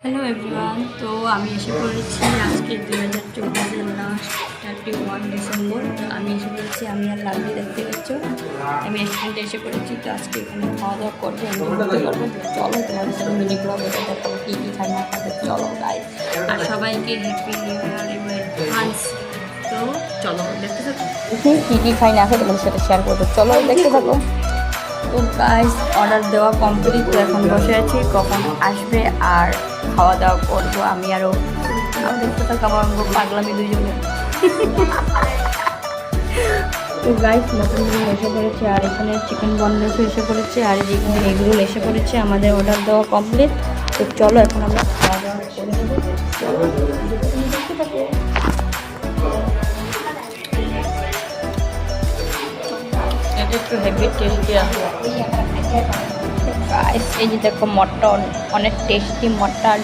Hello everyone, তো আমি এসে পড়েছি আজকে 2024 লাস্ট 31 ডিসেম্বর। তো আমি এসে পড়েছি, আমি আর লাভলি দেখতে পাচ্ছ। আমি রেস্টুরেন্টে এসে পড়েছি, তো আজকে এখানে খাওয়া দাওয়া করবো, এনজয় করতে পারবো। চলো তোমাদের সাথে মিনি ব্লগ এটা দেখাবো, কী কী খাই না খাবে। চলো গাইস, আর সবাইকে হ্যাপি নিউ ইয়ার এবং অ্যাডভান্স। তো চলো দেখতে থাকো কী কী খাই না খাই, তোমাদের সাথে শেয়ার করবো। চলো দেখতে থাকো। তো গাইস, অর্ডার দেওয়া কমপ্লিট। তো এখন বসে আছি, কখন আসবে আর খাওয়া দাওয়া করবো আমি আরও। দেখতে থাকো আমার পাগলামি দুজনে। তো গাইস, নতুন রুল এসে পড়েছে, আর এখানে চিকেন বনলেসও এসে পড়েছে, আর যেখানে এগরোল এসে পড়েছে। আমাদের অর্ডার দেওয়া কমপ্লিট। তো চলো এখন আমরা খাওয়া দাওয়া করে নেবো। দেখতে থাকো। এটা একটু হেভি টেস্টি আছে গাইস। এই যে দেখো মটন, অনেক টেস্টি মটন।